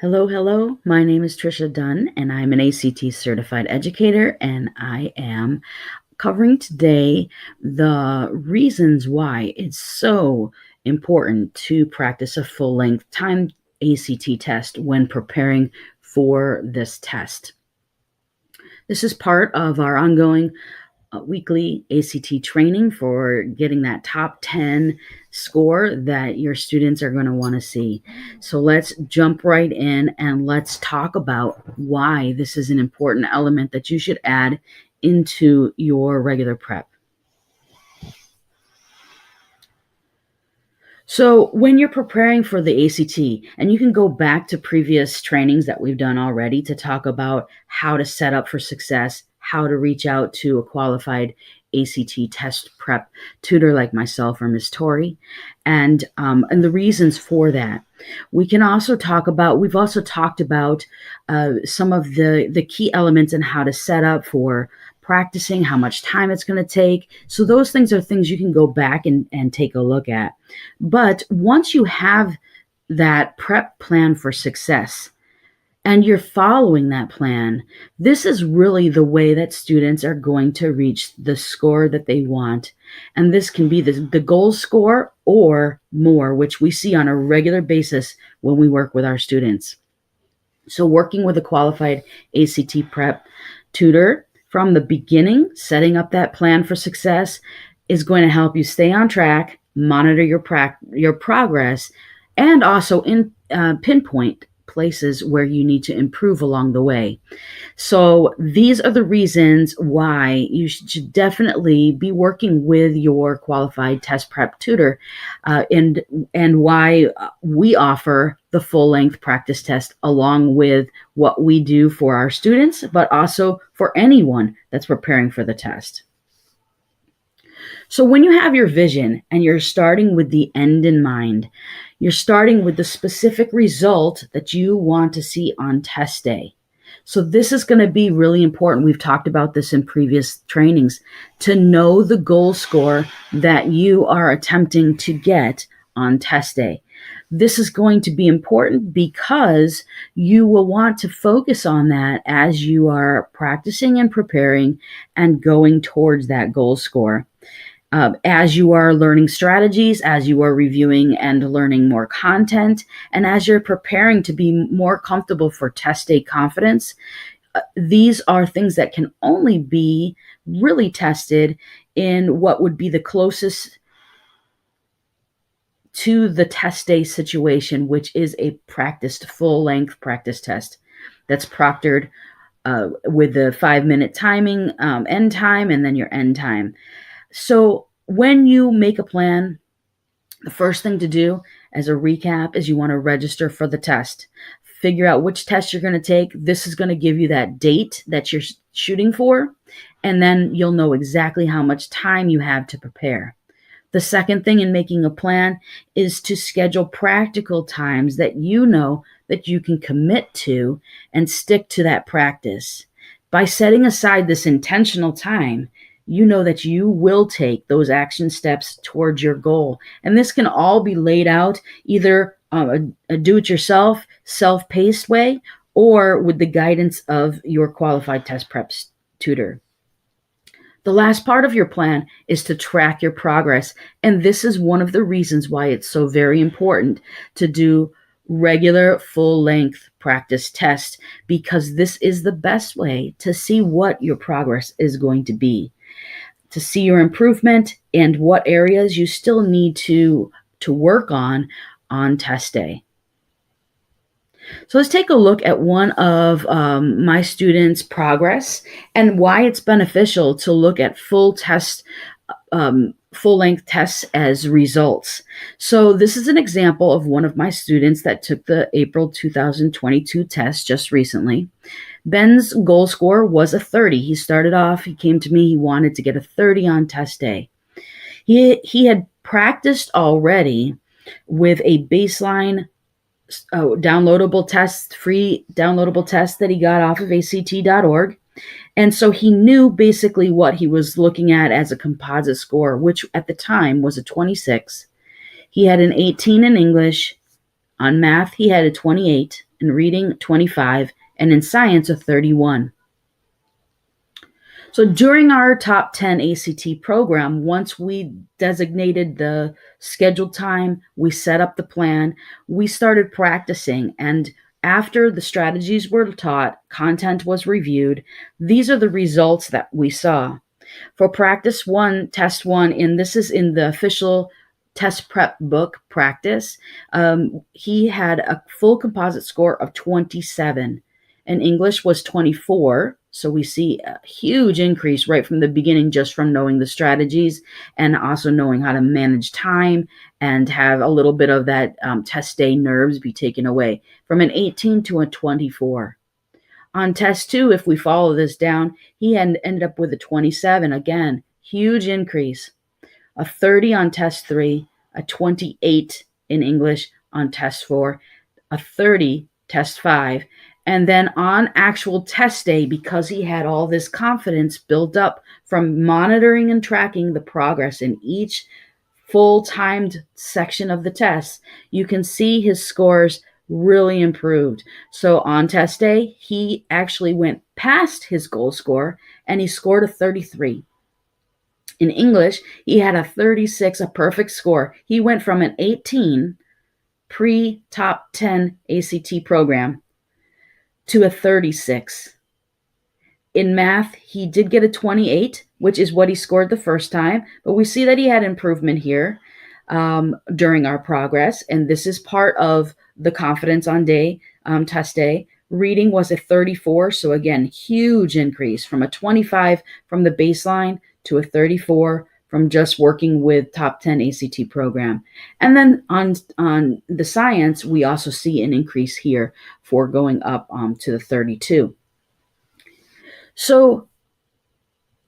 Hello, hello. My name is Tricia Dunn, and I'm an ACT Certified Educator, and I am covering today the reasons why it's so important to practice a full-length time ACT test when preparing for this test. This is part of our ongoing weekly ACT training for getting that top 10 score that your students are going to want to see. So let's jump right in and let's talk about why this is an important element that you should add into your regular prep. So when you're preparing for the ACT, and you can go back to previous trainings that we've done already to talk about how to set up for success, how to reach out to a qualified ACT test prep tutor like myself or Miss Tori, and the reasons for that. We've also talked about some of the key elements and how to set up for practicing, how much time it's going to take. So those things are things you can go back and take a look at. But once you have that prep plan for success and you're following that plan, this is really the way that students are going to reach the score that they want. And this can be the goal score or more, which we see on a regular basis when we work with our students. So working with a qualified ACT prep tutor from the beginning, setting up that plan for success is going to help you stay on track, monitor your progress, and also pinpoint places where you need to improve along the way. So these are the reasons why you should definitely be working with your qualified test prep tutor, and why we offer the full-length practice test along with what we do for our students, but also for anyone that's preparing for the test. So when you have your vision and you're starting with the end in mind, you're starting with the specific result that you want to see on test day. So this is going to be really important. We've talked about this in previous trainings, to know the goal score that you are attempting to get on test day. This is going to be important because you will want to focus on that as you are practicing and preparing and going towards that goal score. As you are learning strategies, as you are reviewing and learning more content, and as you're preparing to be more comfortable for test day confidence, these are things that can only be really tested in what would be the closest to the test day situation, which is a practiced full-length practice test that's proctored with the 5-minute timing, end time, and then your end time. So when you make a plan, the first thing to do as a recap is you want to register for the test. Figure out which test you're going to take. This is going to give you that date that you're shooting for, and then you'll know exactly how much time you have to prepare. The second thing in making a plan is to schedule practical times that you know that you can commit to and stick to that practice. By setting aside this intentional time, you know that you will take those action steps towards your goal. And this can all be laid out either a do-it-yourself, self-paced way, or with the guidance of your qualified test prep tutor. The last part of your plan is to track your progress. And this is one of the reasons why it's so very important to do regular full-length practice tests, because this is the best way to see what your progress is going to be, to see your improvement and what areas you still need to work on test day. So let's take a look at one of my students' progress and why it's beneficial to look at full-length tests as results. So this is an example of one of my students that took the April 2022 test just recently. Ben's goal score was a 30. He started off, he came to me, he wanted to get a 30 on test day. He had practiced already with a baseline downloadable test, free downloadable test that he got off of ACT.org. And so he knew basically what he was looking at as a composite score, which at the time was a 26. He had an 18 in English. On math, he had a 28. in reading 25, and in science a 31. So during our top 10 ACT program, once we designated the scheduled time, we set up the plan, we started practicing, and after the strategies were taught, content was reviewed, these are the results that we saw. For practice one, test one, and this is in the official test prep book, Practice, he had a full composite score of 27. And English was 24. So we see a huge increase right from the beginning, just from knowing the strategies and also knowing how to manage time and have a little bit of that test day nerves be taken away, from an 18 to a 24. On test two, if we follow this down, he ended up with a 27. Again, huge increase. A 30 on test three, a 28 in English on test four, a 30 test five. And then on actual test day, because he had all this confidence built up from monitoring and tracking the progress in each full timed section of the test, you can see his scores really improved. So on test day, he actually went past his goal score and he scored a 33. In English, he had a 36, a perfect score. He went from an 18 pre-top 10 ACT program to a 36. In math, he did get a 28, which is what he scored the first time, but we see that he had improvement here during our progress, and this is part of the confidence on day, test day. Reading was a 34, so again, huge increase from a 25 from the baseline to a 34 from just working with top 10 ACT program. And then on the science, we also see an increase here for going up to the 32. So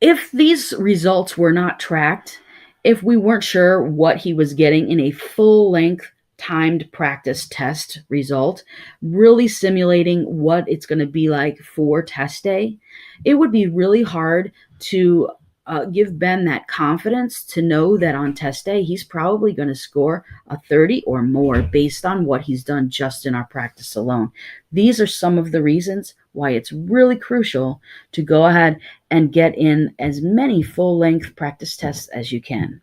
if these results were not tracked, if we weren't sure what he was getting in a full-length timed practice test result, really simulating what it's going to be like for test day, it would be really hard to give Ben that confidence to know that on test day, he's probably going to score a 30 or more based on what he's done just in our practice alone. These are some of the reasons why it's really crucial to go ahead and get in as many full-length practice tests as you can.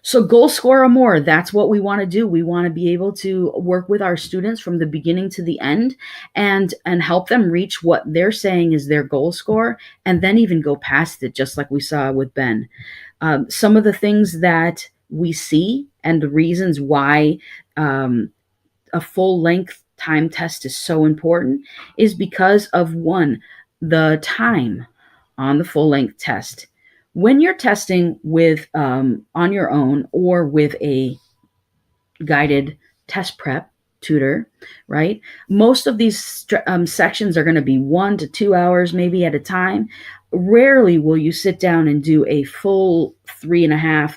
So goal score or more, that's what we want to do. We want to be able to work with our students from the beginning to the end and help them reach what they're saying is their goal score, and then even go past it, just like we saw with Ben. Some of the things that we see and the reasons why a full-length time test is so important is because of, one, the time on the full-length test. When you're testing with on your own or with a guided test prep tutor, right? Most of these sections are going to be 1 to 2 hours maybe at a time. Rarely will you sit down and do a full 3.5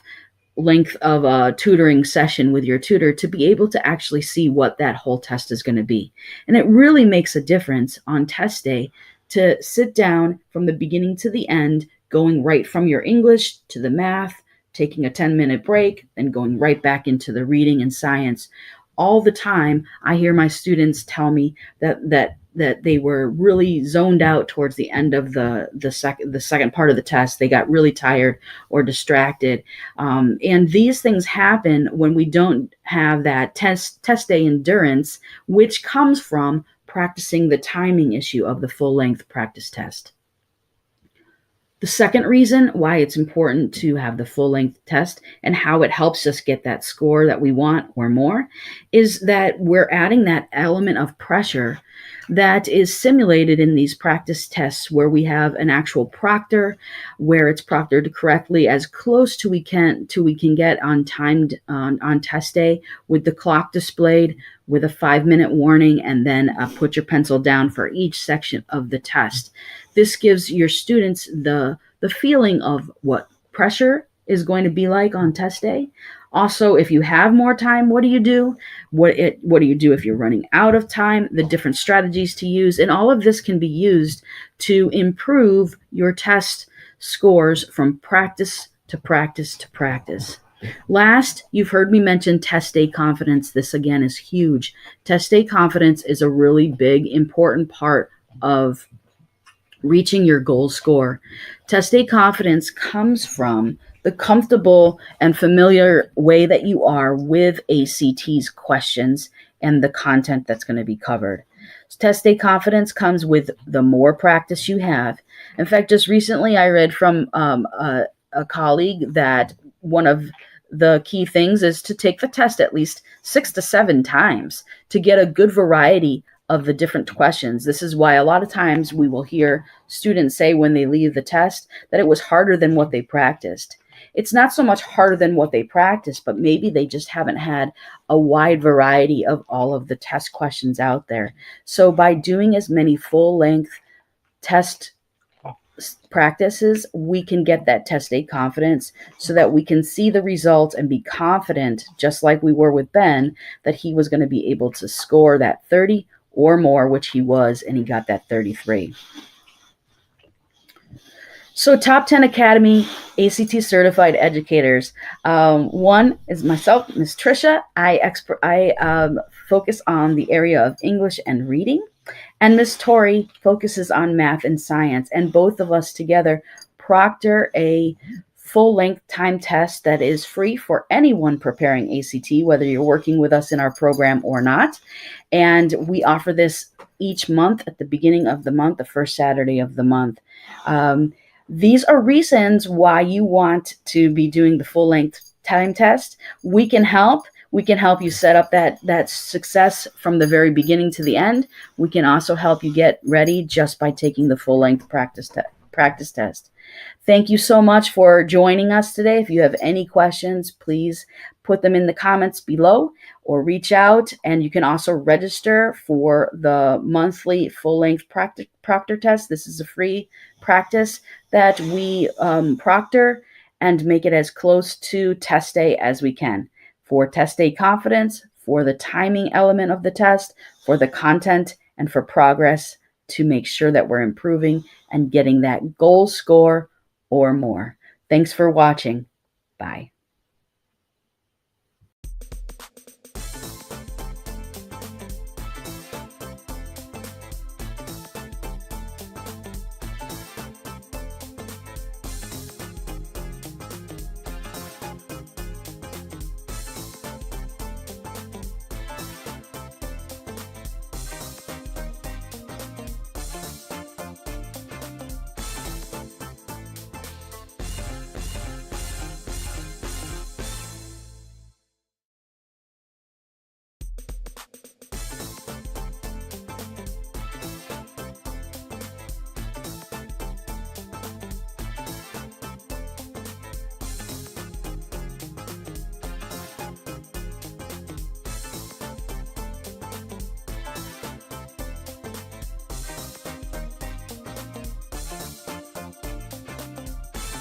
length of a tutoring session with your tutor to be able to actually see what that whole test is going to be. And it really makes a difference on test day to sit down from the beginning to the end, going right from your English to the math, taking a 10-minute break, then going right back into the reading and science. All the time, I hear my students tell me that they were really zoned out towards the end of the second part of the test. They got really tired or distracted. And these things happen when we don't have that test day endurance, which comes from practicing the timing issue of the full-length practice test. The second reason why it's important to have the full-length test and how it helps us get that score that we want or more is that we're adding that element of pressure that is simulated in these practice tests, where we have an actual proctor, where it's proctored correctly as close to we can get on test day, with the clock displayed with a 5-minute warning, and then put your pencil down for each section of the test. This gives your students the feeling of what pressure is going to be like on test day. Also, if you have more time, what do you do? What do you do if you're running out of time? The different strategies to use, and all of this can be used to improve your test scores from practice to practice to practice. Last, you've heard me mention test day confidence. This again is huge. Test day confidence is a really big, important part of reaching your goal score. Test day confidence comes from the comfortable and familiar way that you are with ACT's questions and the content that's going to be covered. Test day confidence comes with the more practice you have. In fact, just recently I read from a colleague that one of the key things is to take the test at least 6 to 7 times to get a good variety of the different questions. This is why a lot of times we will hear students say when they leave the test that it was harder than what they practiced. It's not so much harder than what they practiced, but maybe they just haven't had a wide variety of all of the test questions out there. So by doing as many full-length test practices, we can get that test day confidence so that we can see the results and be confident, just like we were with Ben, that he was going to be able to score that 30 or more, which he was, and he got that 33. So Top 10 Academy ACT Certified Educators. One is myself, Miss Tricia. I focus on the area of English and reading. And Miss Tori focuses on math and science. And both of us together proctor a full-length time test that is free for anyone preparing ACT, whether you're working with us in our program or not. And we offer this each month at the beginning of the month, the first Saturday of the month. These are reasons why you want to be doing the full-length time test. We can help. We can help you set up that success from the very beginning to the end. We can also help you get ready just by taking the full-length practice test. Thank you so much for joining us today. If you have any questions, please put them in the comments below or reach out. And you can also register for the monthly full-length proctor test. This is a free practice that we proctor and make it as close to test day as we can. For test day confidence, for the timing element of the test, for the content, and for progress to make sure that we're improving and getting that goal score or more. Thanks for watching. Bye.